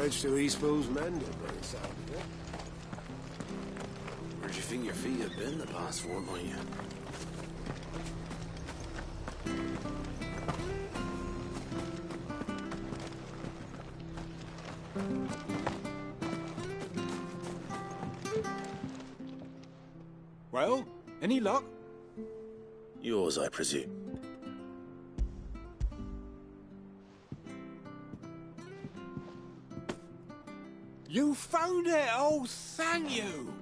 Eventually, he's supposed mended by the sound of it. Where'd you think your feet have been the past fortnight? Well, any luck? Yours, I presume. You found it! Oh, thank you!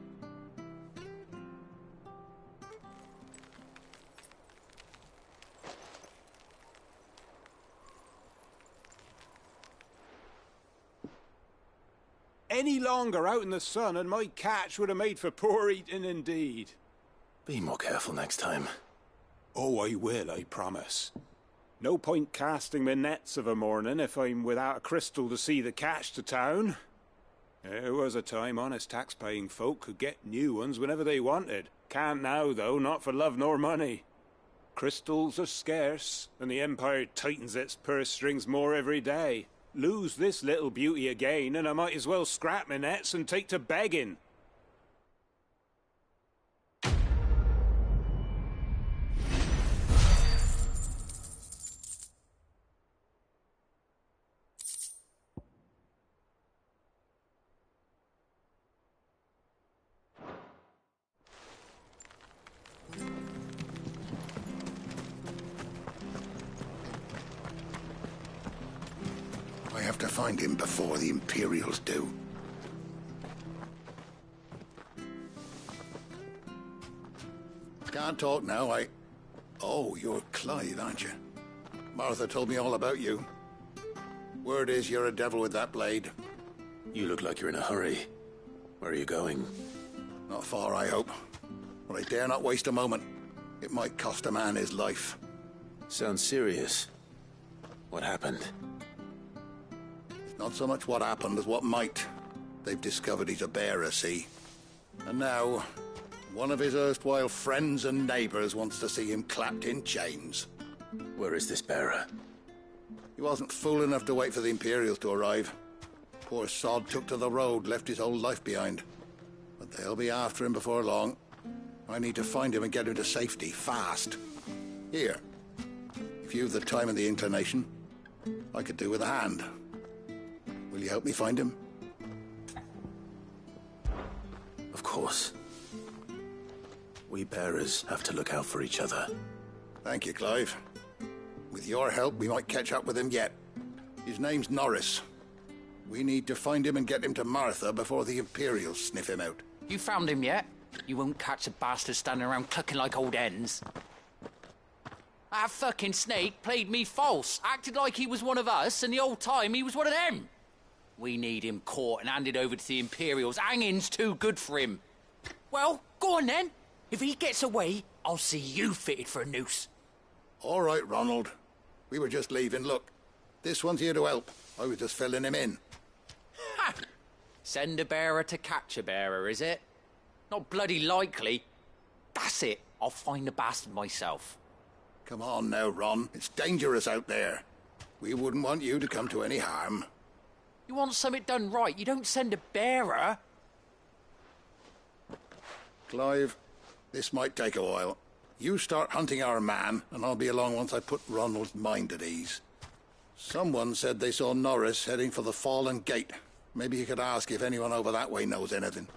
Any longer out in the sun and my catch would have made for poor eating indeed. Be more careful next time. Oh, I will, I promise. No point casting my nets of a morning if I'm without a crystal to see the catch to town. There was a time honest tax-paying folk could get new ones whenever they wanted. Can't now, though, not for love nor money. Crystals are scarce, and the Empire tightens its purse strings more every day. Lose this little beauty again, and I might as well scrap my nets and take to begging. I have to find him before the Imperials do. Can't talk now, Oh, you're Clive, aren't you? Martha told me all about you. Word is you're a devil with that blade. You look like you're in a hurry. Where are you going? Not far, I hope. But I dare not waste a moment. It might cost a man his life. Sounds serious. What happened? Not so much what happened as what might. They've discovered he's a bearer, see? And now, one of his erstwhile friends and neighbors wants to see him clapped in chains. Where is this bearer? He wasn't fool enough to wait for the Imperials to arrive. Poor sod took to the road, left his whole life behind. But they'll be after him before long. I need to find him and get him to safety, fast. Here, if you've the time and the inclination, I could do with a hand. Will you help me find him? Of course. We bearers have to look out for each other. Thank you, Clive. With your help, we might catch up with him yet. His name's Norris. We need to find him and get him to Martha before the Imperials sniff him out. You found him yet? You won't catch a bastard standing around clucking like old hens. That fucking snake played me false, acted like he was one of us, and the whole time he was one of them. We need him caught and handed over to the Imperials. Hanging's too good for him. Well, go on then. If he gets away, I'll see you fitted for a noose. All right, Ronald. We were just leaving. Look, this one's here to help. I was just filling him in. Ha! Send a bearer to catch a bearer, is it? Not bloody likely. That's it. I'll find the bastard myself. Come on now, Ron. It's dangerous out there. We wouldn't want you to come to any harm. You want something done right, you don't send a bearer. Clive, this might take a while. You start hunting our man, and I'll be along once I put Ronald's mind at ease. Someone said they saw Norris heading for the Fallen Gate. Maybe you could ask if anyone over that way knows anything.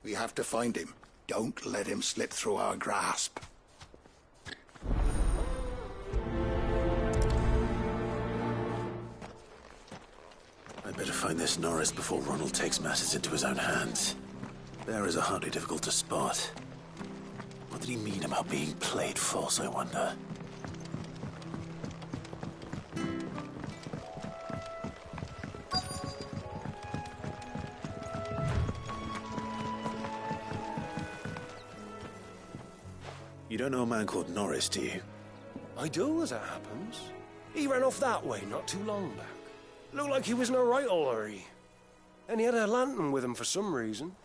We have to find him. Don't let him slip through our grasp. I'd better find this Norris before Ronald takes matters into his own hands. Bearers are hardly difficult to spot. What did he mean about being played false, I wonder? You don't know a man called Norris, do you? I do, as it happens. He ran off that way not too long back. Looked like he was in a right old hurry. And he had a lantern with him for some reason.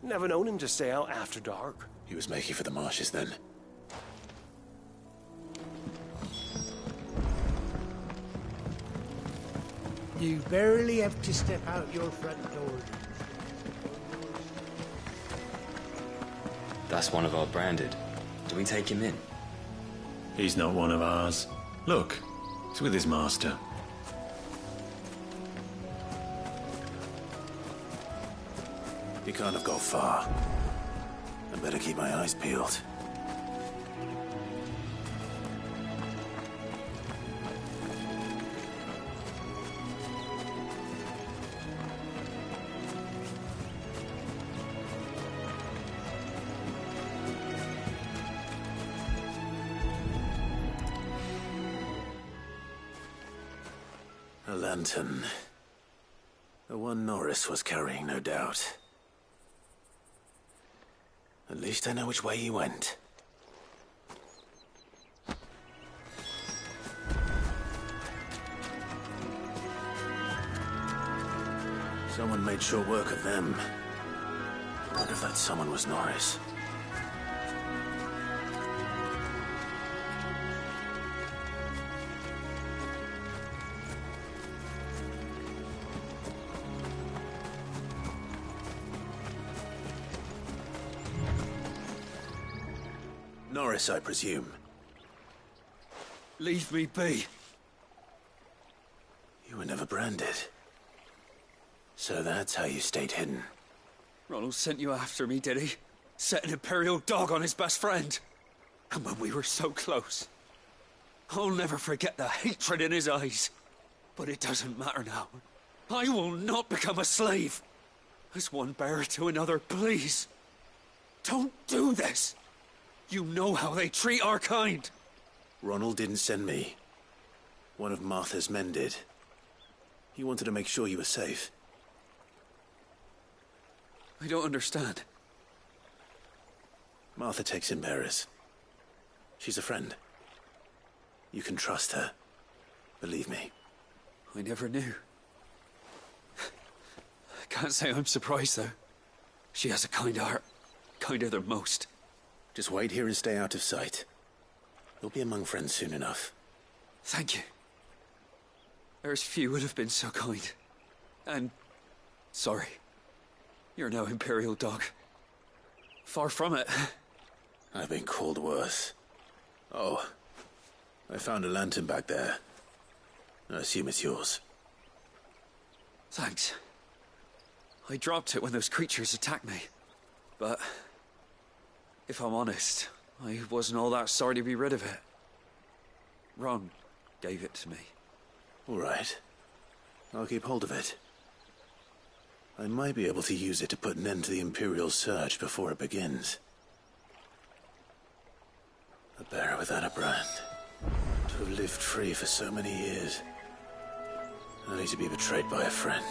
Never known him to stay out after dark. He was making for the marshes then. You barely have to step out your front door. That's one of our branded. Do we take him in? He's not one of ours. Look, he's with his master. He can't have got far. I better keep my eyes peeled. A lantern. The one Norris was carrying, no doubt. At least I know which way he went. Someone made short work of them. I wonder if that someone was Norris. Norris, I presume. Leave me be. You were never branded. So that's how you stayed hidden. Ronald sent you after me, did he? Set an Imperial dog on his best friend. And when we were so close. I'll never forget the hatred in his eyes. But it doesn't matter now. I will not become a slave. As one bearer to another, please. Don't do this. You know how they treat our kind. Ronald didn't send me. One of Martha's men did. He wanted to make sure you were safe. I don't understand. Martha takes in bearers. She's a friend. You can trust her. Believe me. I never knew. I can't say I'm surprised, though. She has a kind heart. Kinder than most. Just wait here and stay out of sight. You'll be among friends soon enough. Thank you. There's few would have been so kind. And... sorry. You're no Imperial dog. Far from it. I've been called worse. Oh, I found a lantern back there. I assume it's yours. Thanks. I dropped it when those creatures attacked me. But... if I'm honest, I wasn't all that sorry to be rid of it. Ron gave it to me. All right. I'll keep hold of it. I might be able to use it to put an end to the Imperial surge before it begins. A bearer without a brand. To have lived free for so many years. Only to be betrayed by a friend.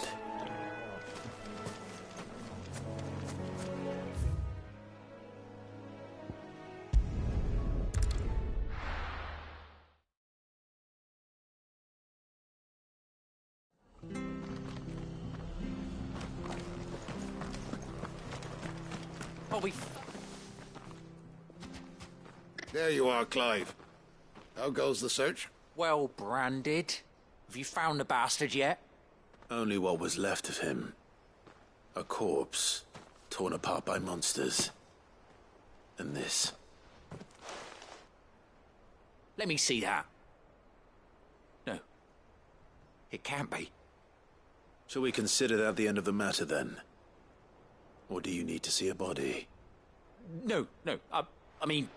There you are, Clive. How goes the search? Well, branded. Have you found the bastard yet? Only what was left of him. A corpse, torn apart by monsters. And this. Let me see that. No. It can't be. Shall we consider that the end of the matter, then? Or do you need to see a body? No. I mean...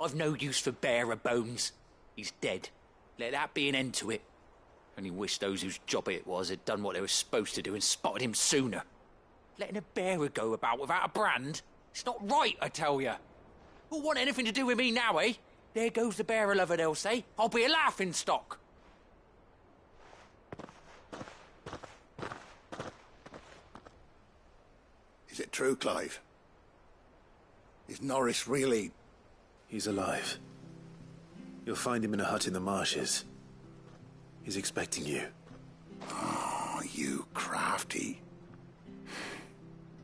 I've no use for bearer bones. He's dead. Let that be an end to it. Only wish those whose job it was had done what they were supposed to do and spotted him sooner. Letting a bearer go about without a brand? It's not right, I tell you. Who'll want anything to do with me now, eh? There goes the bearer lover, they'll say. I'll be a laughing stock. Is it true, Clive? Is Norris really... He's alive. You'll find him in a hut in the marshes. He's expecting you. Oh, you crafty.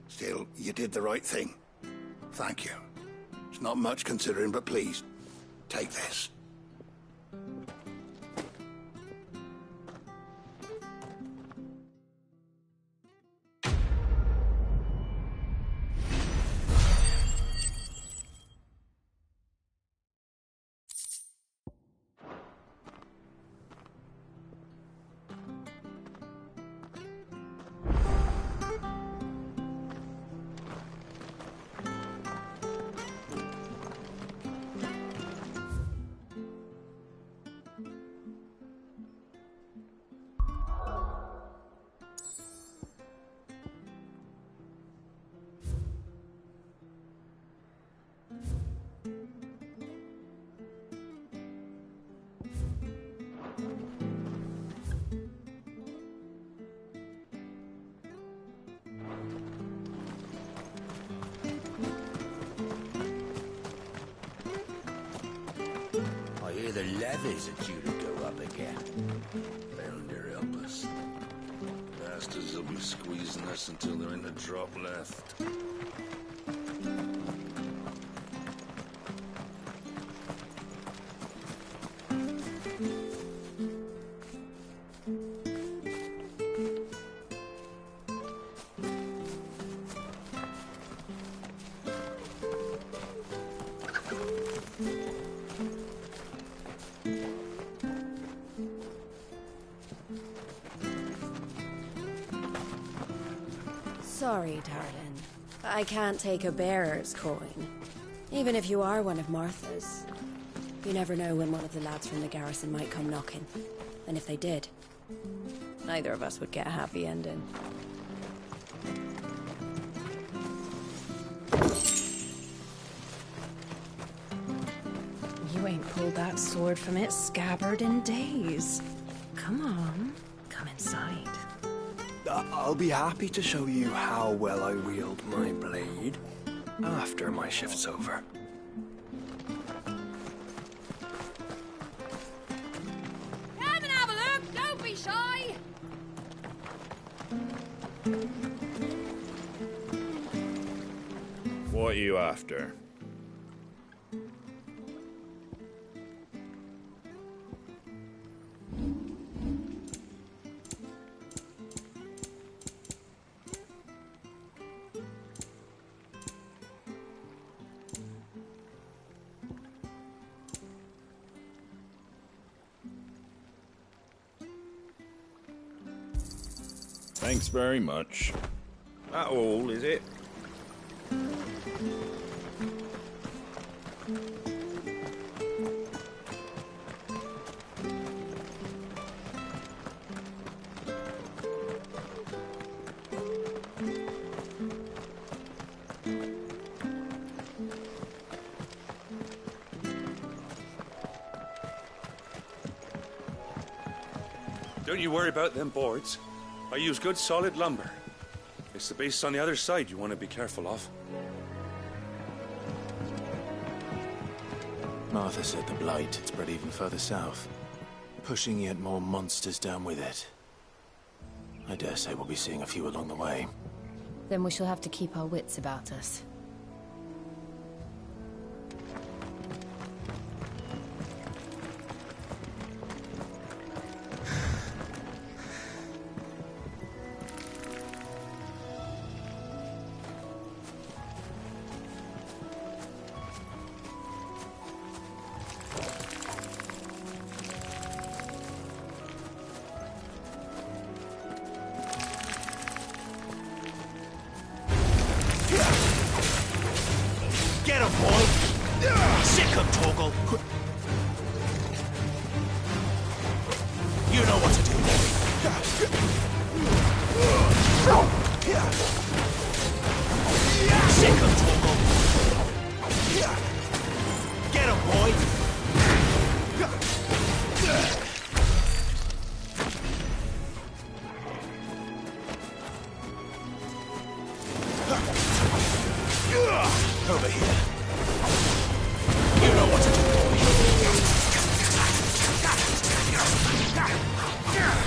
Still, you did the right thing. Thank you. It's not much considering, but please, take this. I hear the levies are due to go up again. Thunder help us. Bastards will be squeezing us until there ain't a drop left. Sorry, darling. I can't take a bearer's coin. Even if you are one of Martha's. You never know when one of the lads from the garrison might come knocking. And if they did, neither of us would get a happy ending. You ain't pulled that sword from its scabbard in days. Come on, come inside. I'll be happy to show you how well I wield my blade after my shift's over. Come and have a look! Don't be shy! What are you after? Thanks very much. That all, is it? Don't you worry about them boards. I use good solid lumber. It's the base on the other side you want to be careful of. Martha said the blight had spread even further south, pushing yet more monsters down with it. I dare say we'll be seeing a few along the way. Then we shall have to keep our wits about us. Get him, boy! Sick him, Torgal! You know what to do, boy! Sick him, Torgal! Get him, boy! Over here. You know what to do, boy.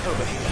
Over here.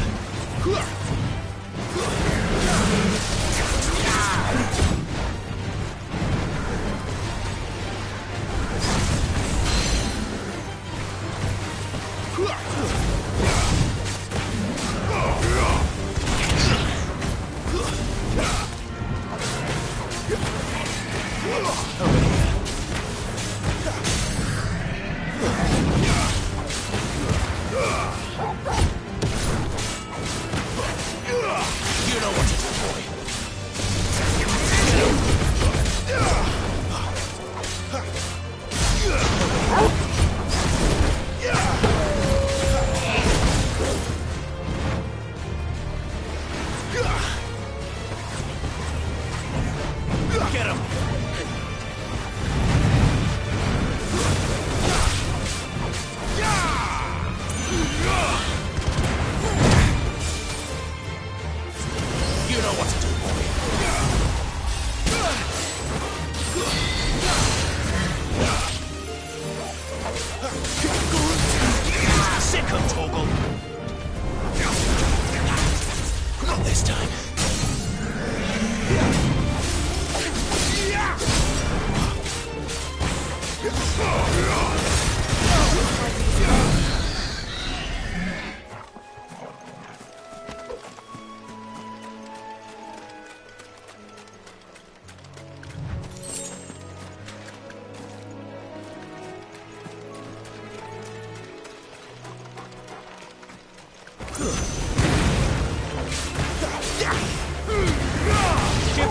Give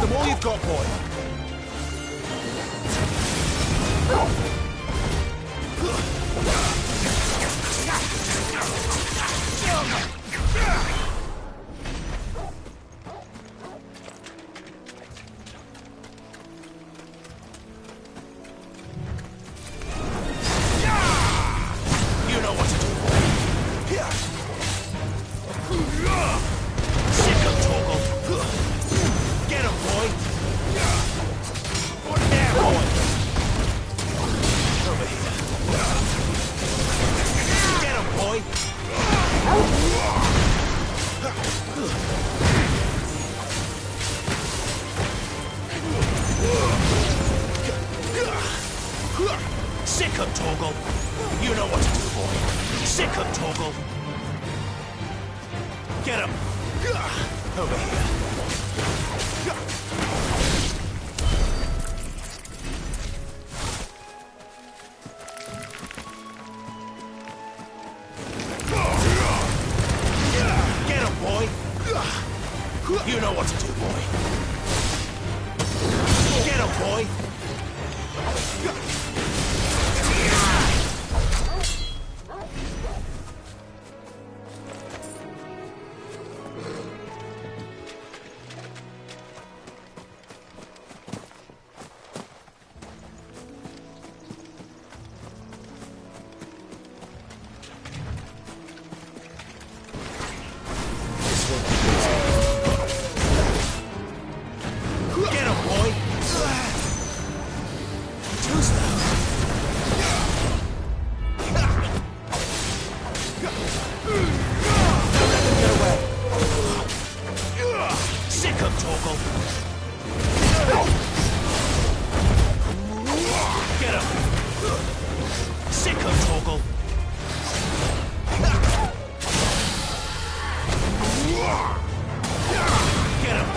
them all you've got, boy. You know what to do, boy. Sick of Toggle. Get him, boy. What there, boy? Over here. Get him, boy. Sick of Toggle. You know what to do, boy. Sick of Toggle. Get him. Over here. Get him, boy. You know what to do, boy. Get him, boy. Get him, boy. Too slow. Don't let them get away. Sick of Toggle. Get him. Sick of Toggle. Get him.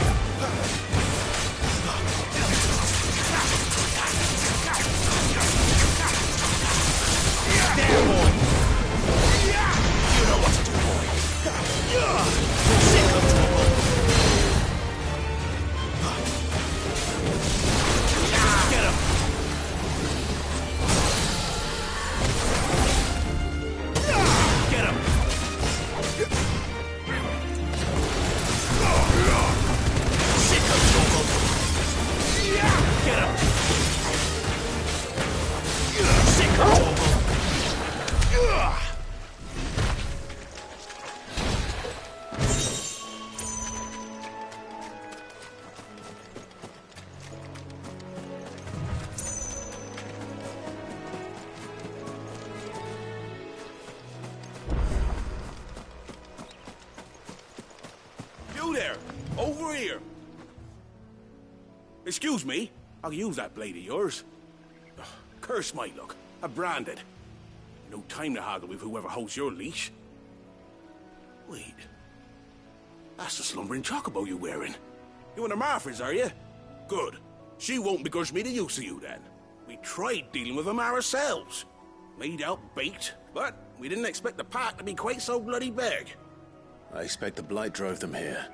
There, boy. You know what to do, boy. Sick of Toggle. Get him. Get him. Sick of Toggle. Get him. Sick of Toggle. You there! Over here! Excuse me, I'll use that blade of yours. Ugh, curse my luck. I'm branded. No time to haggle with whoever holds your leash. Wait. That's the slumbering chocobo you're wearing. You one of Martha's, are you? Good. She won't begrudge me the use of you, then. We tried dealing with them ourselves. Laid out bait, but we didn't expect the pack to be quite so bloody big. I expect the blight drove them here.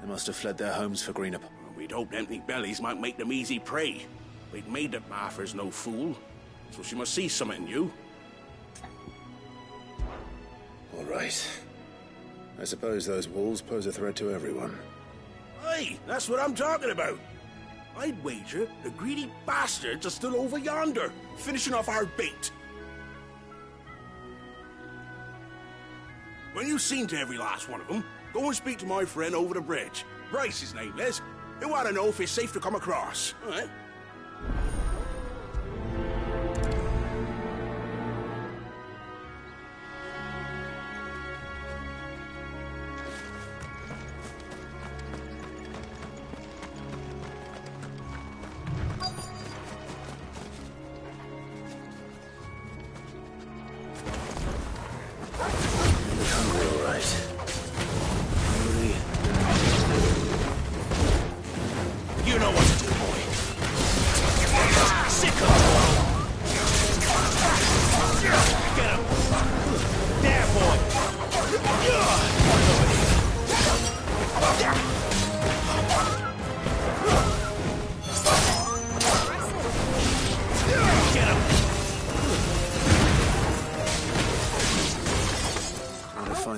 They must have fled their homes for greenup. We'd hoped empty bellies might make them easy prey. We'd made that Martha's no fool, so she must see something in you. All right. I suppose those wolves pose a threat to everyone. Aye, that's what I'm talking about. I'd wager the greedy bastards are still over yonder, finishing off our bait. When you've seen to every last one of them, go and speak to my friend over the bridge. Bryce, his name is. He want to know if it's safe to come across. All right?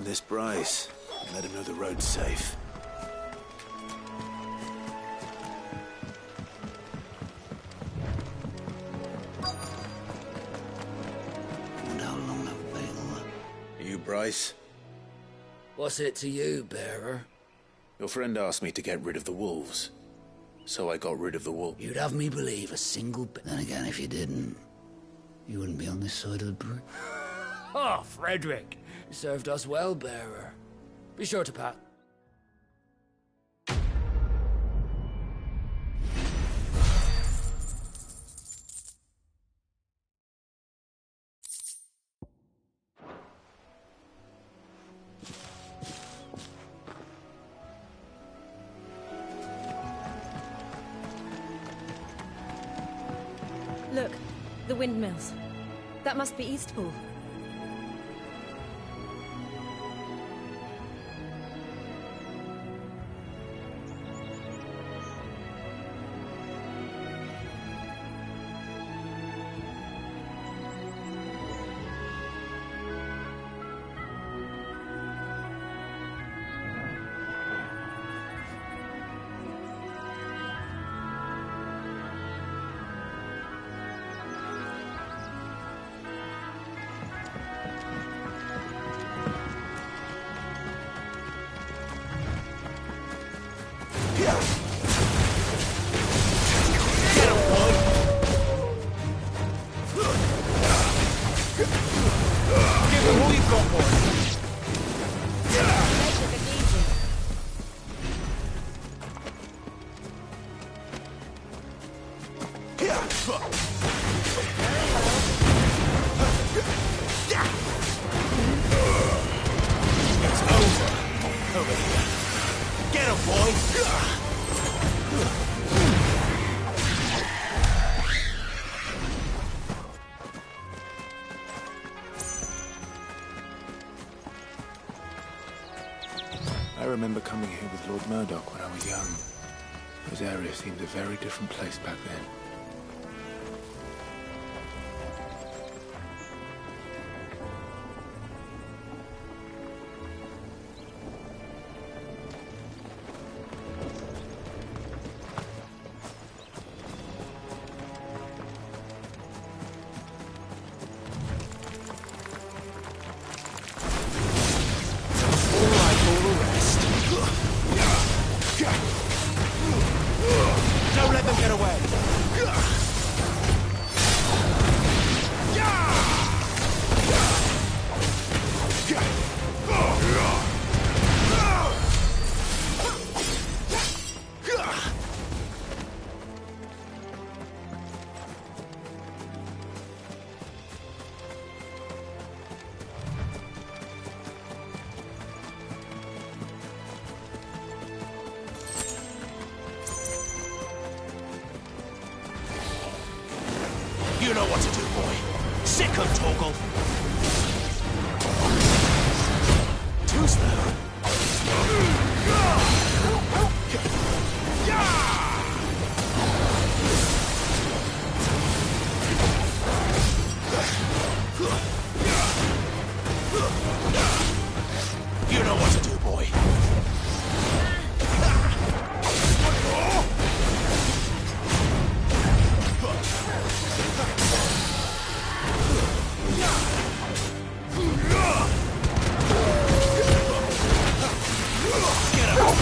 find this Bryce and let him know the road's safe. Wonder how long I've been. Are you Bryce? What's it to you, bearer? Your friend asked me to get rid of the wolves. So I got rid of the wolf. You'd have me believe a single bit. Then again, if you didn't, you wouldn't be on this side of the bridge. Oh, Frederick. You served us well, bearer. Be sure to pat. Look, the windmills. That must be Eastpool. I remember coming here with Lord Murdoch when I was young. This area seemed a very different place back then. Don't let them get away! You know what to do, boy. Sick of Torgal. Too slow. You know what to do, boy. Get up!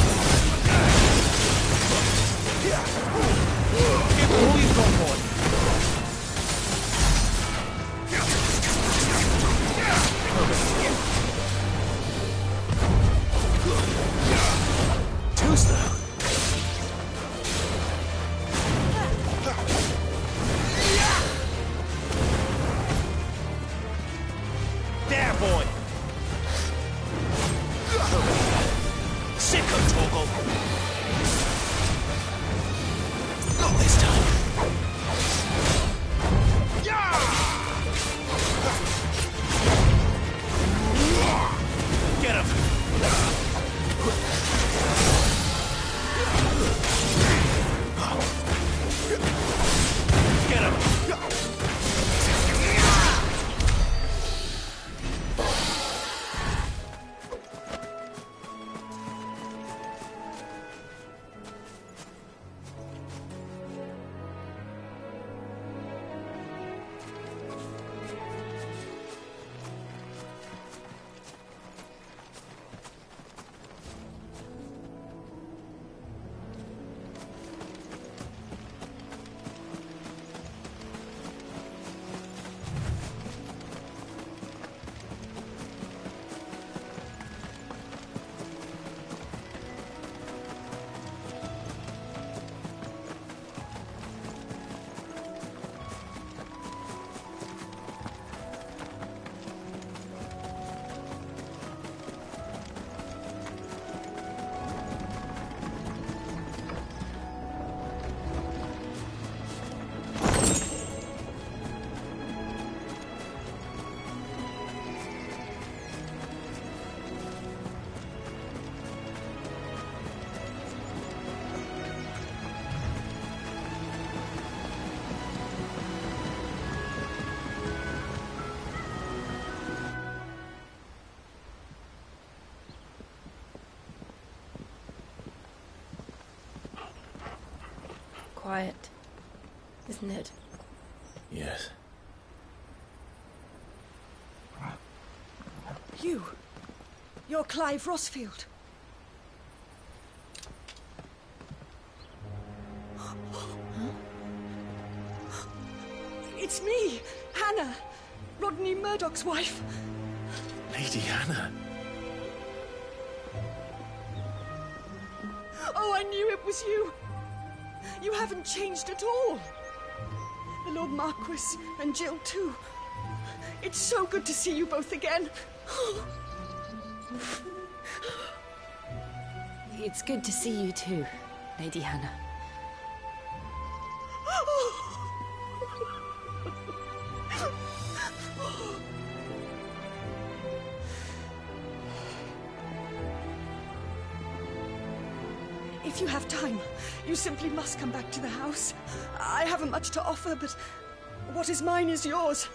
quiet, isn't it? Yes. You're Clive Rossfield. It's me, Hannah, Rodney Murdoch's wife. Lady Hannah. Oh, I knew it was you. You haven't changed at all. The Lord Marquis and Jill too. It's so good to see you both again. It's good to see you too, Lady Hannah. If you have time, you simply must come back to the house. I haven't much to offer, but what is mine is yours.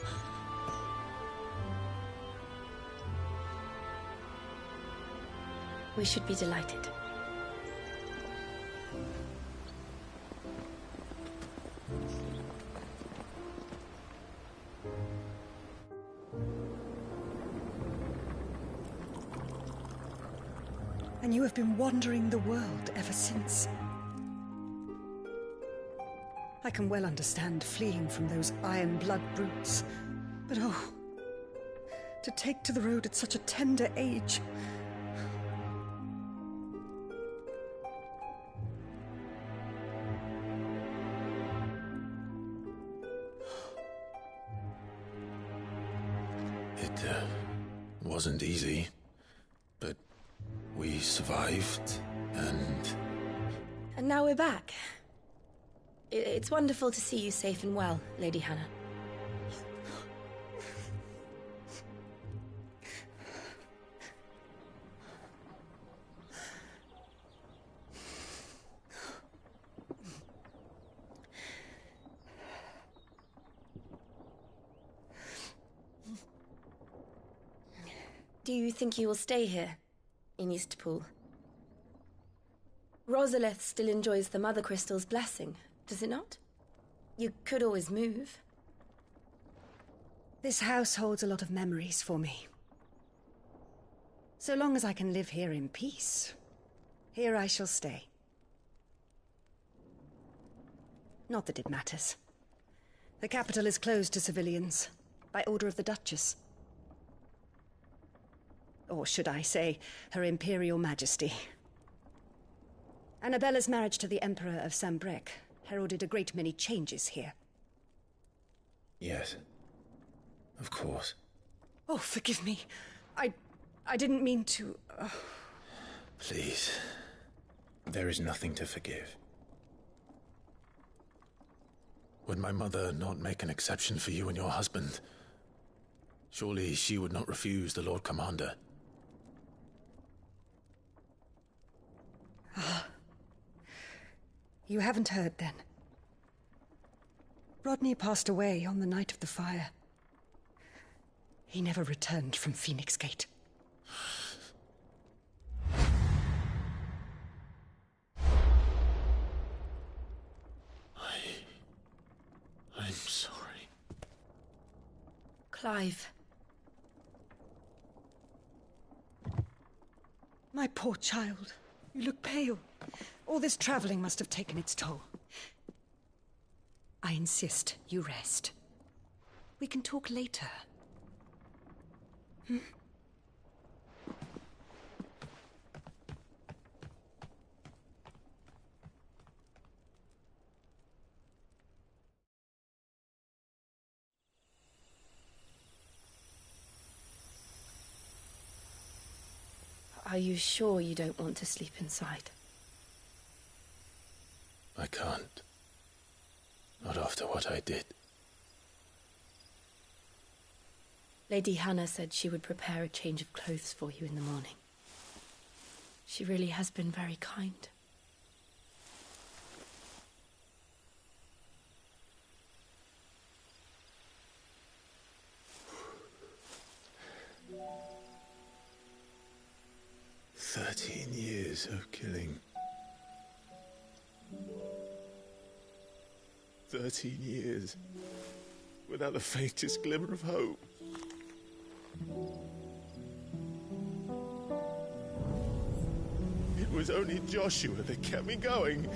We should be delighted. And you have been wandering the world ever since. I can well understand fleeing from those iron blood brutes, but oh, to take to the road at such a tender age. It wasn't easy, but we survived, and now we're back. It's wonderful to see you safe and well, Lady Hannah. Do you think you will stay here, in Eastpool? Rosalith still enjoys the Mother Crystal's blessing, does it not? You could always move. This house holds a lot of memories for me. So long as I can live here in peace, here I shall stay. Not that it matters. The capital is closed to civilians, by order of the Duchess. Or should I say, Her Imperial Majesty. Annabella's marriage to the Emperor of Sambrec heralded a great many changes here. yes, of course. Oh, forgive me. I didn't mean to... Please, there is nothing to forgive. Would my mother not make an exception for you and your husband? Surely she would not refuse the Lord Commander. You haven't heard, then. Rodney passed away on the night of the fire. He never returned from Phoenix Gate. I'm sorry. Clive. My poor child. You look pale. All this traveling must have taken its toll. I insist you rest. We can talk later. Hmm? Are you sure you don't want to sleep inside? I can't. Not after what I did. Lady Hannah said she would prepare a change of clothes for you in the morning. She really has been very kind. "13 years of killing. 13 years, without the faintest glimmer of hope. It was only Joshua that kept me going.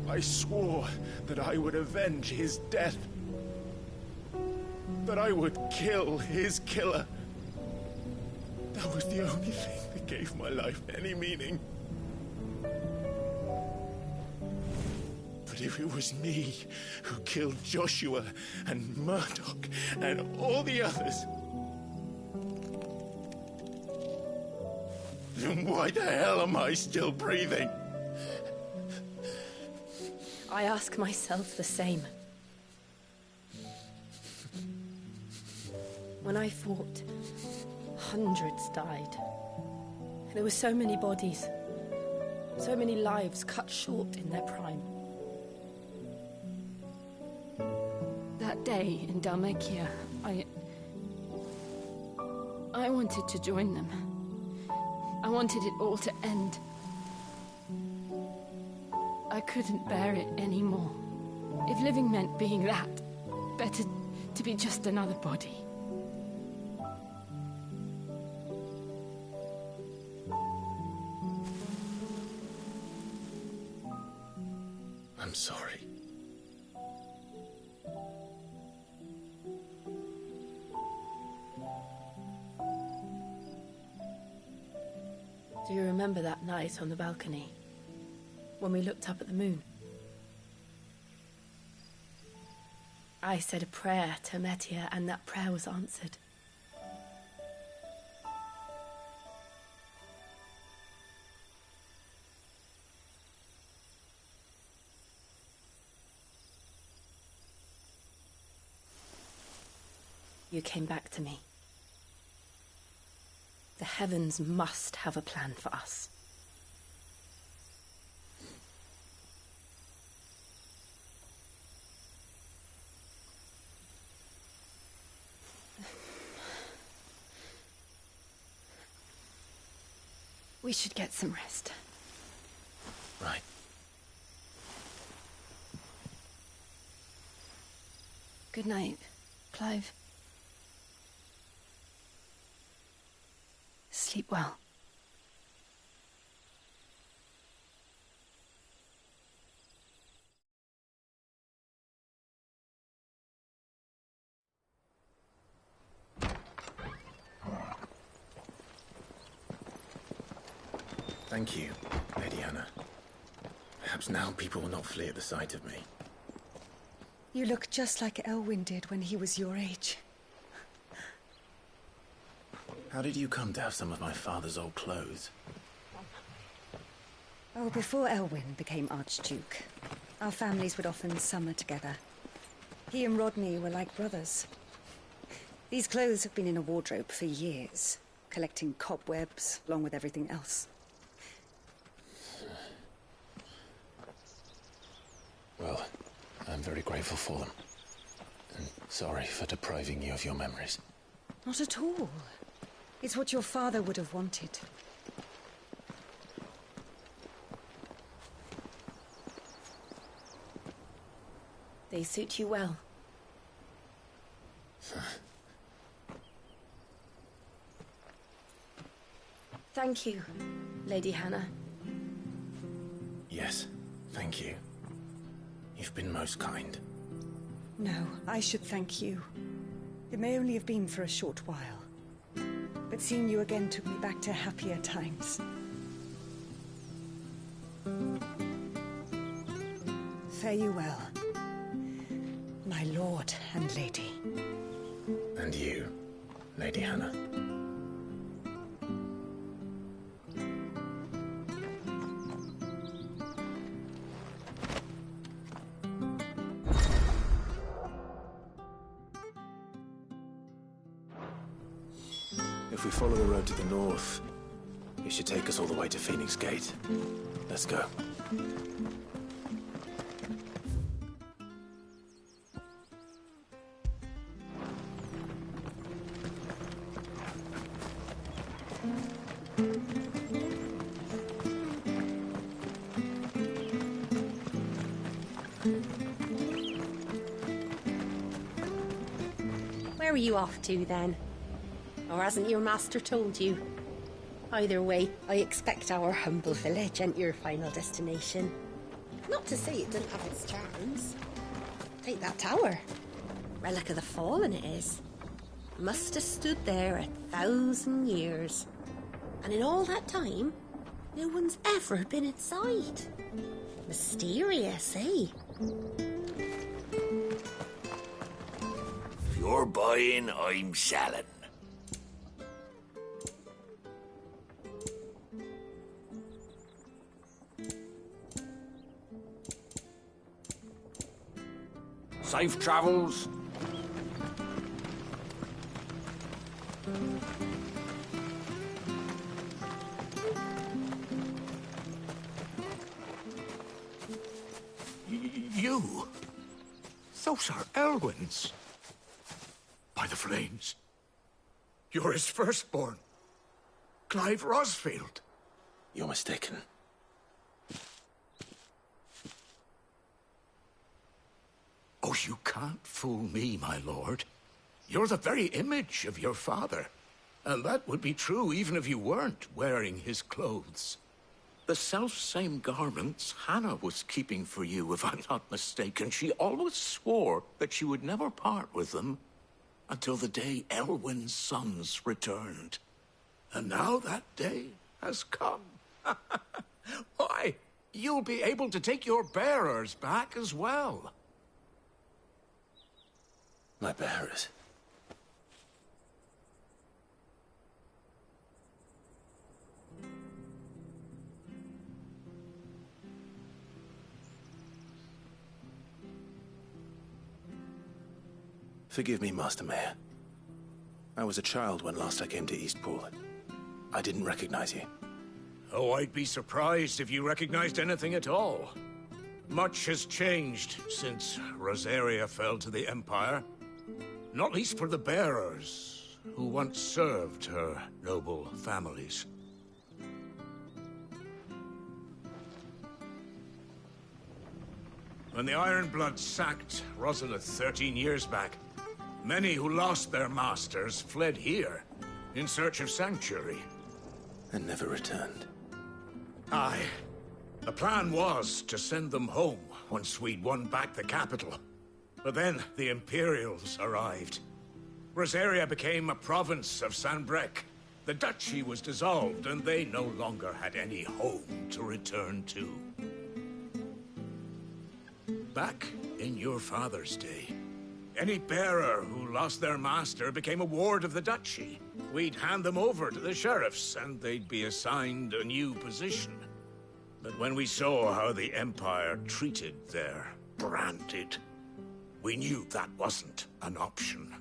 I swore that I would avenge his death. That I would kill his killer. That was the only thing that gave my life any meaning. But if it was me who killed Joshua and Murdoch and all the others, then why the hell am I still breathing? I ask myself the same. When I fought, hundreds died. There were so many bodies, so many lives cut short in their prime. That day in Dalmacia, I wanted to join them. I wanted it all to end. I couldn't bear it anymore. If living meant being that, better to be just another body. I'm sorry. Do you remember that night on the balcony? When we looked up at the moon? I said a prayer to Metia, and that prayer was answered. You came back to me. The heavens must have a plan for us. We should get some rest. Right. Good night, Clive. Sleep well. Thank you, Lady Hannah. Perhaps now people will not flee at the sight of me. You look just like Elwyn did when he was your age. How did you come to have some of my father's old clothes? Oh, before Elwyn became Archduke, our families would often summer together. He and Rodney were like brothers. These clothes have been in a wardrobe for years, collecting cobwebs along with everything else. Well, I'm very grateful for them. And sorry for depriving you of your memories. Not at all. It's what your father would have wanted. They suit you well. Thank you, Lady Hannah. Yes, thank you. You've been most kind. No, I should thank you. It may only have been for a short while, but seeing you again took me back to happier times. Fare you well, my lord and lady. And you, Lady Hannah. If we follow the road to the north, it should take us all the way to Phoenix Gate. Let's go. Where are you off to, then? Or hasn't your master told you? Either way, I expect our humble village ain't your final destination. Not to say it doesn't have its charms. Take that tower. Relic of the Fallen it is. Must have stood there 1,000 years. And in all that time, no one's ever been inside. Mysterious, eh? If you're buying, I'm selling. Safe travels. You? Those are Elwyn's. By the flames. You're his firstborn. Clive Rosfield. You're mistaken. Oh, you can't fool me, my lord. You're the very image of your father. And that would be true even if you weren't wearing his clothes. The self-same garments Hannah was keeping for you, if I'm not mistaken. She always swore that she would never part with them until the day Elwyn's sons returned. And now that day has come. Why, you'll be able to take your bearers back as well. My bearers? Forgive me, Master Mayor. I was a child when last I came to Eastpool. I didn't recognize you. Oh, I'd be surprised if you recognized anything at all. Much has changed since Rosaria fell to the Empire. Not least for the bearers, who once served her noble families. When the Ironbloods sacked Rosalith 13 years back, many who lost their masters fled here in search of sanctuary. And never returned. Aye. The plan was to send them home once we'd won back the capital. But then the Imperials arrived. Rosaria became a province of Sanbreque. The duchy was dissolved, and they no longer had any home to return to. Back in your father's day, any bearer who lost their master became a ward of the duchy. We'd hand them over to the sheriffs, and they'd be assigned a new position. But when we saw how the Empire treated their branded, we knew that wasn't an option.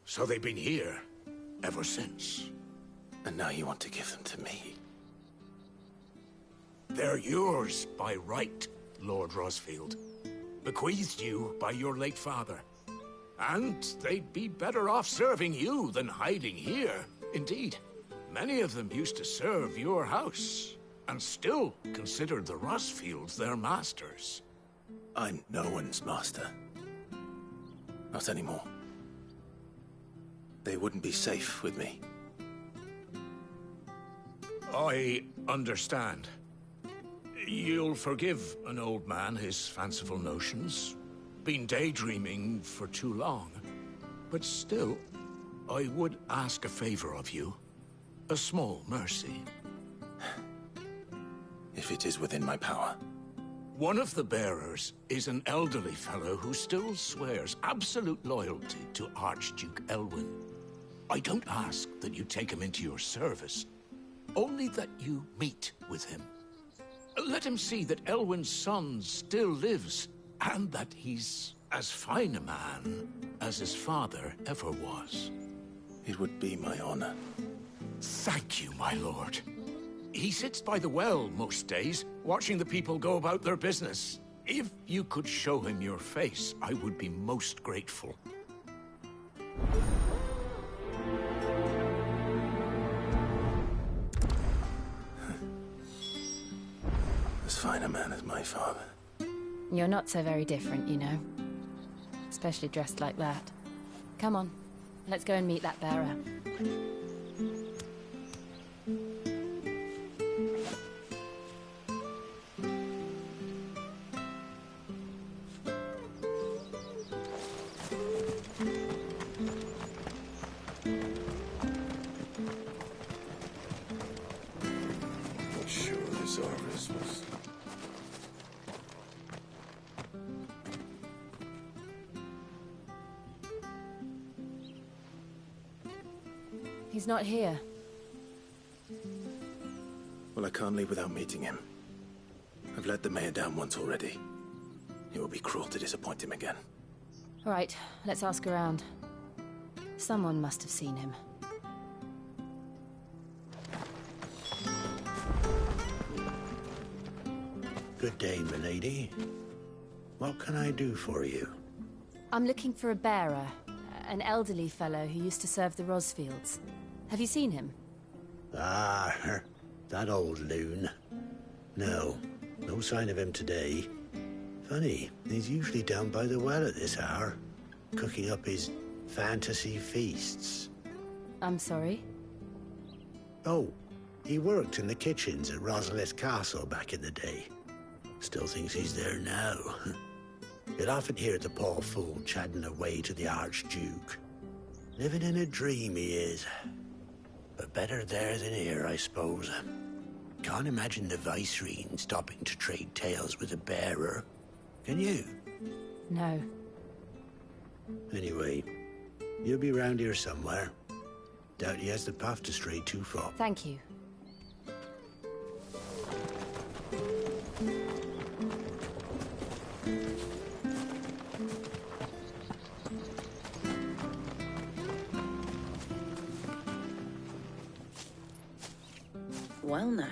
So they've been here ever since. And now you want to give them to me? They're yours by right, Lord Rosfield. Bequeathed you by your late father. And they'd be better off serving you than hiding here. Indeed, many of them used to serve your house, and still considered the Rosfields their masters. I'm no one's master. Not anymore. They wouldn't be safe with me. I understand. You'll forgive an old man his fanciful notions. Been daydreaming for too long. But still, I would ask a favor of you. A small mercy. If it is within my power. One of the bearers is an elderly fellow who still swears absolute loyalty to Archduke Elwyn. I don't ask that you take him into your service, only that you meet with him. Let him see that Elwyn's son still lives, and that he's as fine a man as his father ever was. It would be my honor. Thank you, my lord. He sits by the well most days, watching the people go about their business. If you could show him your face, I would be most grateful. As fine a man as my father. You're not so very different, you know. Especially dressed like that. Come on, Let's go and meet that bearer. Sure, this harvest was. He's not here. Well, I can't leave without meeting him. I've let the mayor down once already. It would be cruel to disappoint him again. All right, let's ask around. Someone must have seen him. Good day, milady. What can I do for you? I'm looking for a bearer, an elderly fellow who used to serve the Rosfields. Have you seen him? Ah, that old loon. No sign of him today. Funny, he's usually down by the well at this hour, cooking up his fantasy feasts. I'm sorry? Oh, he worked in the kitchens at Rosalith Castle back in the day. Still thinks he's there now. You'll often hear the poor fool chatting away to the Archduke. Living in a dream he is. But better there than here, I suppose. Can't imagine the Vicereine stopping to trade tales with a bearer. Can you? No. Anyway, you'll be round here somewhere. Doubt he has the path to stray too far. Thank you. Well now.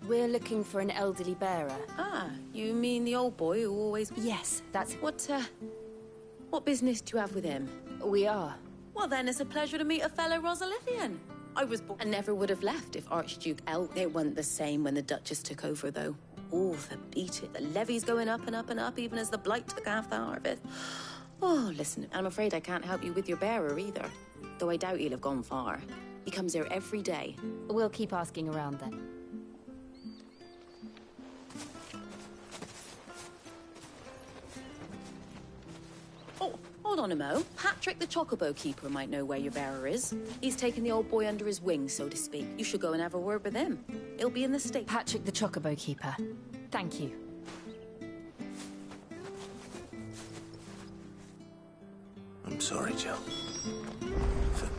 We're looking for an elderly bearer. Ah, you mean the old boy who always... Yes, that's... What business do you have with him? We are. Well then, it's a pleasure to meet a fellow Rosalithian. I was born and never would have left if Archduke It wasn't the same when the Duchess took over, though. Oh, the beat it. The levy's going up and up and up, even as the blight took half the harvest. Oh, listen, I'm afraid I can't help you with your bearer either. Though I doubt he'll have gone far. He comes here every day. We'll keep asking around then. Oh, hold on a mo. Patrick the Chocobo Keeper might know where your bearer is. He's taken the old boy under his wing, so to speak. You should go and have a word with him. He'll be in the state. Patrick the Chocobo Keeper. Thank you. I'm sorry, Jill. For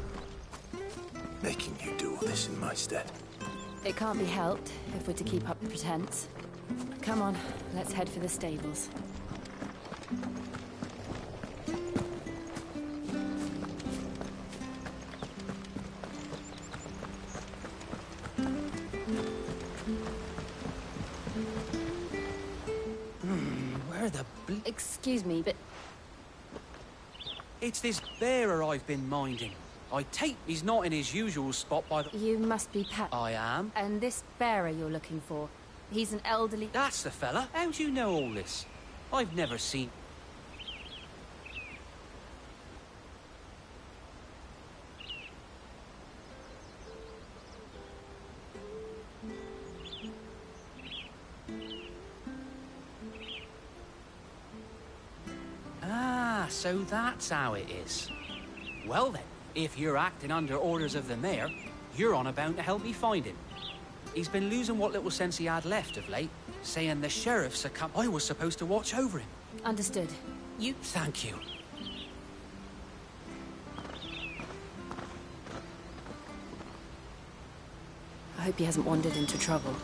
making you do all this in my stead. It can't be helped if we're to keep up the pretense. Come on, let's head for the stables. Where the Excuse me, but... It's this bearer I've been minding. I take he's not in his usual spot by the... You must be Pat... I am. And this bearer you're looking for, he's an elderly... That's the fella. How do you know all this? I've never seen... Ah, so that's how it is. Well then, if you're acting under orders of the mayor, you're on about to help me find him. He's been losing what little sense he had left of late, saying the sheriff's I was supposed to watch over him. Understood. You... Thank you. I hope he hasn't wandered into trouble.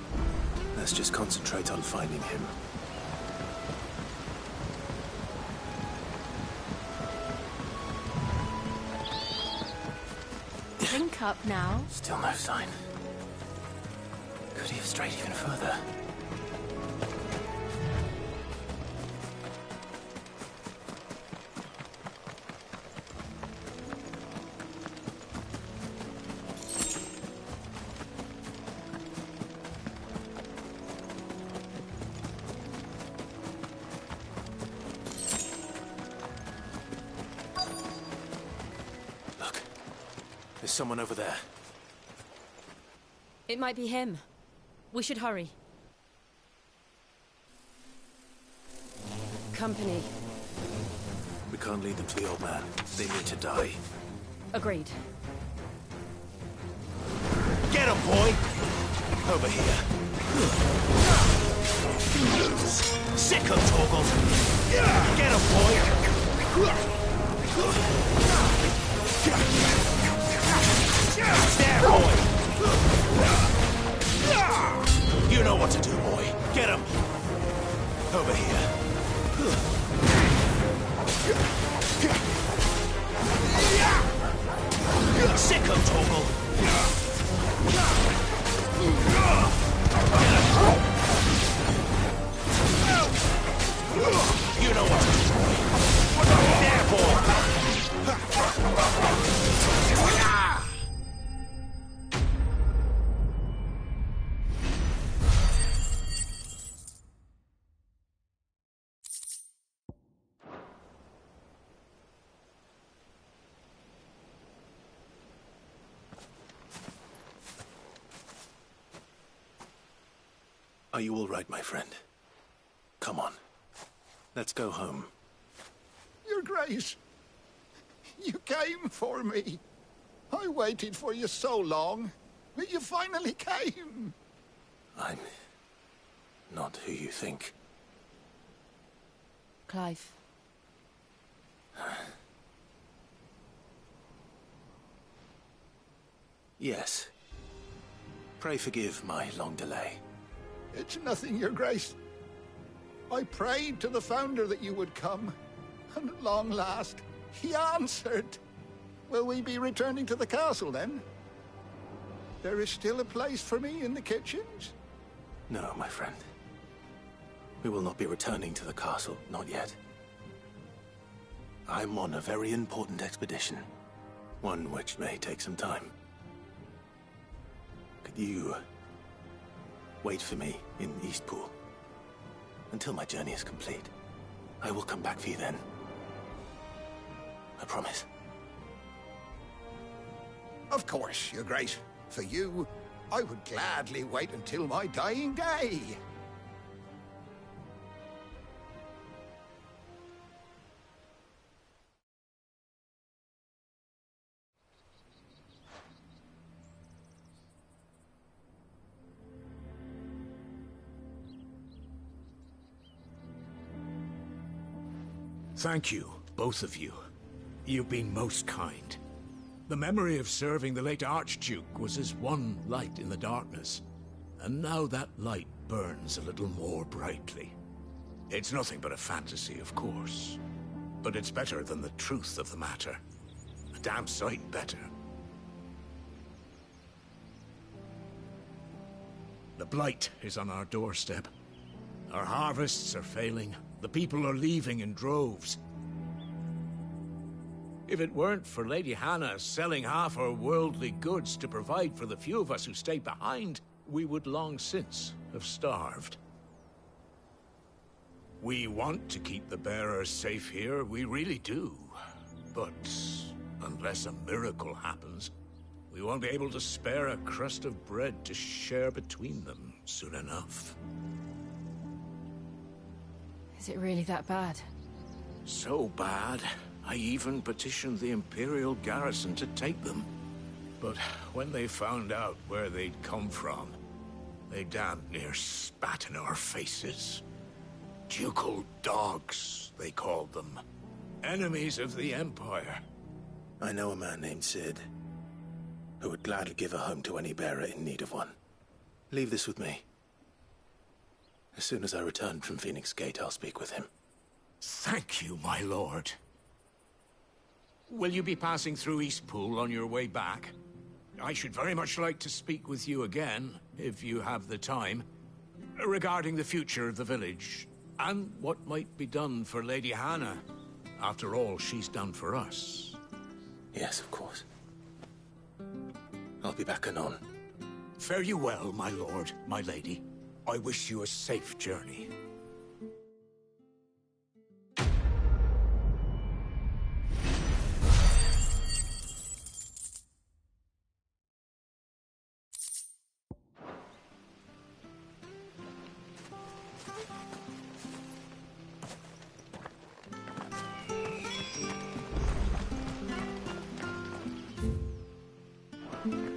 Let's just concentrate on finding him. Drink up now. Still no sign. Could he have strayed even further? Look. There's someone over there. It might be him. We should hurry. Company. We can't lead them to the old man. They need to die. Agreed. Get him, boy! Over here. Sick him, Torgal! Get him, boy! There, boy! You know what to do, boy. Get him! Over here. Sick him, Torgal! You know what to do, boy. There, boy! Are you all right, my friend? Come on. Let's go home. Your Grace, you came for me. I waited for you so long, but you finally came. I'm not who you think. Clive. Yes. Pray forgive my long delay. It's nothing, Your Grace. I prayed to the Founder that you would come, and at long last, he answered. Will we be returning to the castle, then? There is still a place for me in the kitchens? No, my friend. We will not be returning to the castle, not yet. I'm on a very important expedition, one which may take some time. Could you wait for me in Eastpool until my journey is complete? I will come back for you then. I promise. Of course, Your Grace. For you, I would gladly wait until my dying day. Thank you, both of you. You've been most kind. The memory of serving the late Archduke was as one light in the darkness, and now that light burns a little more brightly. It's nothing but a fantasy, of course, but it's better than the truth of the matter. A damn sight better. The blight is on our doorstep. Our harvests are failing. The people are leaving in droves. If it weren't for Lady Hannah selling half her worldly goods to provide for the few of us who stay behind, we would long since have starved. We want to keep the bearers safe here, we really do. But unless a miracle happens, we won't be able to spare a crust of bread to share between them soon enough. Is it really that bad? So bad, I even petitioned the Imperial garrison to take them. But when they found out where they'd come from, they damn near spat in our faces. Ducal dogs, they called them. Enemies of the Empire. I know a man named Sid, who would gladly give a home to any bearer in need of one. Leave this with me. As soon as I return from Phoenix Gate, I'll speak with him. Thank you, my lord. Will you be passing through Eastpool on your way back? I should very much like to speak with you again, if you have the time, regarding the future of the village, and what might be done for Lady Hannah, after all she's done for us. Yes, of course. I'll be back anon. Fare you well, my lord, my lady. I wish you a safe journey. Bye.